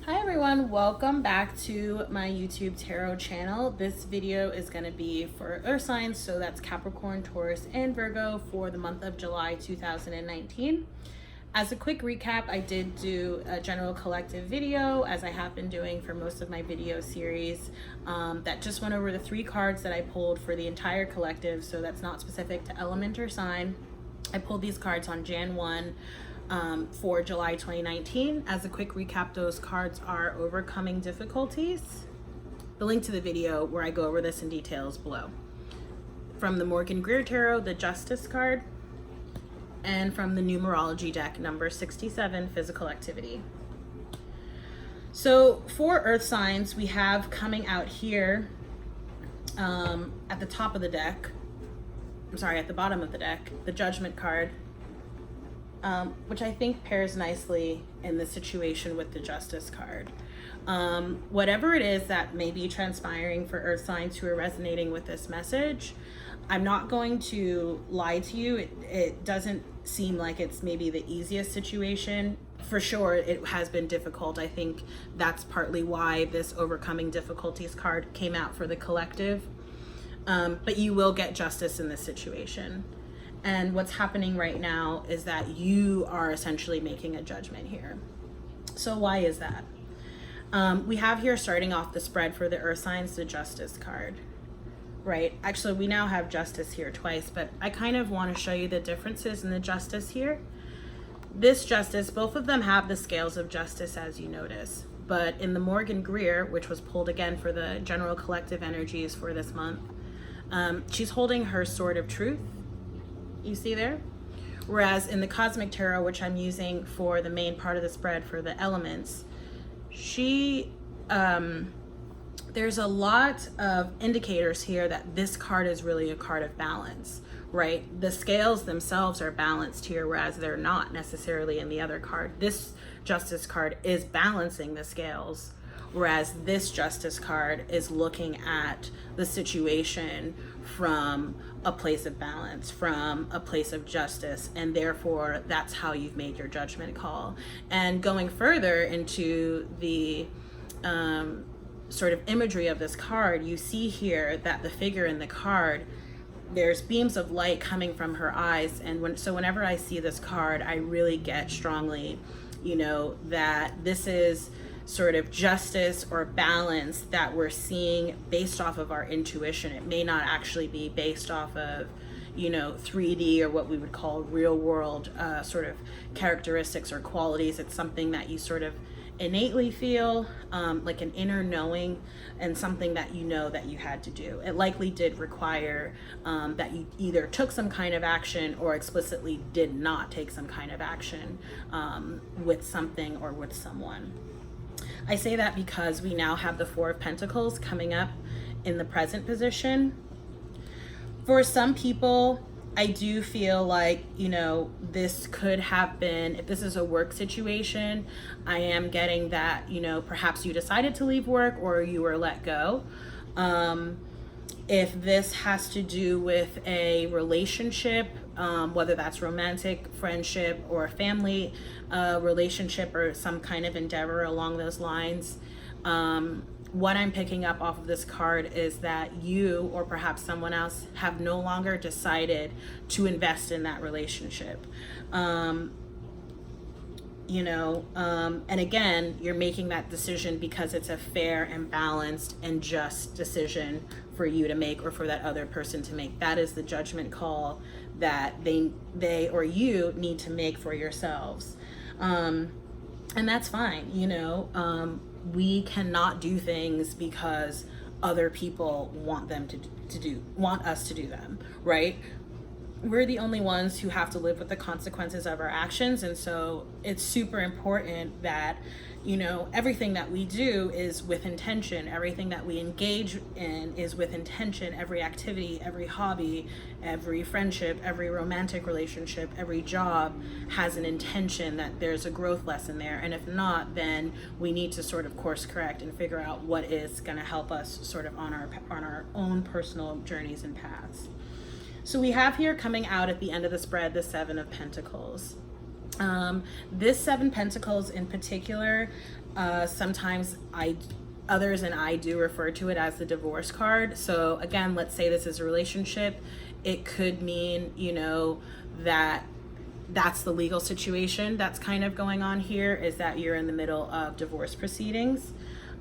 Hi everyone, welcome back to my YouTube tarot channel. This video is going to be for earth signs, so that's Capricorn, Taurus, and Virgo for the month of July 2019. As a quick recap, I did do a general collective video, as I have been doing for most of my video series, that just went over the 3 cards that I pulled for the entire collective, so that's not specific to element or sign. I pulled these cards on Jan 1 for July 2019. As a quick recap, those cards are Overcoming Difficulties. The link to the video where I go over this in detail is below. From the Greer Tarot, the Justice card, and from the Numerology deck, number 67, Physical Activity. So for earth signs, we have coming out here at the top of the deck, at the bottom of the deck, the Judgment card, which I think pairs nicely in this situation with the Justice card. Whatever it is that may be transpiring for earth signs who are resonating with this message, I'm not going to lie to you. It doesn't seem like it's maybe the easiest situation. For sure, it has been difficult. I think that's partly why this Overcoming Difficulties card came out for the collective. But you will get justice in this situation. And what's happening right now is that you are essentially making a judgment here. So why is that? We have here, starting off the spread for the earth signs, the Justice card, right? Actually, we now have Justice here twice, but I kind of want to show you the differences in the Justice here. This Justice, both of them have the scales of justice, as you notice. But in the Greer, which was pulled again for the general collective energies for this month, she's holding her sword of truth. You see there? Whereas in the Cosmic Tarot, which I'm using for the main part of the spread for the elements, there's a lot of indicators here that this card is really a card of balance, right? The scales themselves are balanced here, whereas they're not necessarily in the other card. This Justice card is balancing the scales, whereas this Justice card is looking at the situation from a place of balance, from a place of justice, and therefore that's how you've made your judgment call. And going further into the sort of imagery of this card, you see here that the figure in the card, there's beams of light coming from her eyes, and whenever I see this card, I really get strongly, that this is sort of justice or balance that we're seeing based off of our intuition. It may not actually be based off of 3D or what we would call real world sort of characteristics or qualities. It's something that you sort of innately feel, like an inner knowing, and something that that you had to do. It likely did require that you either took some kind of action or explicitly did not take some kind of action with something or with someone. I say that because we now have the Four of Pentacles coming up in the present position. For some people, I do feel like, this could have been, if this is a work situation, I am getting that, perhaps you decided to leave work or you were let go. If this has to do with a relationship, whether that's romantic, friendship, or family relationship, or some kind of endeavor along those lines, what I'm picking up off of this card is that you, or perhaps someone else, have no longer decided to invest in that relationship. And again, you're making that decision because it's a fair and balanced and just decision for you to make, or for that other person to make. That is the judgment call that they or you need to make for yourselves. And that's fine. We cannot do things because other people want us to do them, right? We're the only ones who have to live with the consequences of our actions. And so it's super important that, everything that we do is with intention. Everything that we engage in is with intention. Every activity, every hobby, every friendship, every romantic relationship, every job has an intention that there's a growth lesson there. And if not, then we need to sort of course correct and figure out what is going to help us sort of on our own personal journeys and paths. So we have here coming out at the end of the spread, the Seven of Pentacles. This Seven Pentacles in particular, sometimes others and I do refer to it as the divorce card. So again, let's say this is a relationship. It could mean, you know, that's the legal situation that's kind of going on here, is that you're in the middle of divorce proceedings.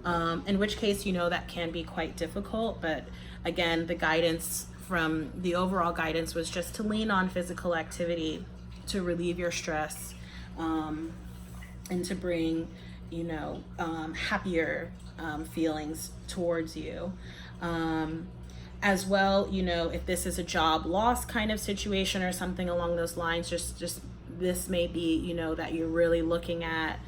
In which case, you know, that can be quite difficult. But again, the guidance from the overall guidance was just to lean on physical activity to relieve your stress, and to bring, you know, happier feelings towards you. As well, you know, if this is a job loss kind of situation or something along those lines, just this may be, you know, that you're really looking at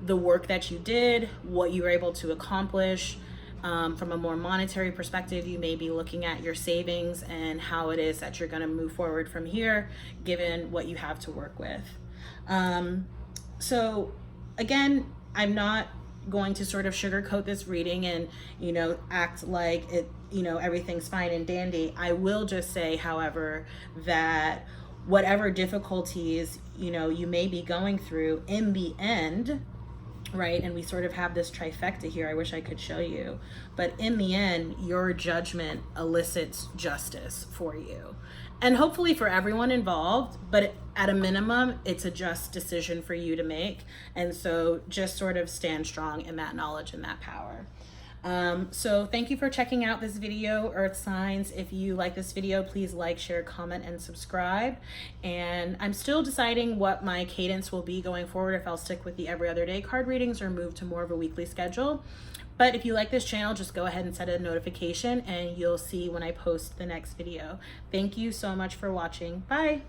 the work that you did, what you were able to accomplish. From a more monetary perspective, you may be looking at your savings and how it is that you're going to move forward from here, given what you have to work with. So again, I'm not going to sort of sugarcoat this reading and, you know, act like it, you know, everything's fine and dandy. I will just say, however, that whatever difficulties, you know, you may be going through, in the end, right? And we sort of have this trifecta here. I wish I could show you, but in the end, your judgment elicits justice for you, and hopefully for everyone involved, but at a minimum, it's a just decision for you to make. And so just sort of stand strong in that knowledge and that power. So thank you for checking out this video, Earth signs. If you like this video, please like, share, comment, and subscribe. And I'm still deciding what my cadence will be going forward, if I'll stick with the every other day card readings or move to more of a weekly schedule. But if you like this channel, just go ahead and set a notification and you'll see when I post the next video. Thank you so much for watching. Bye.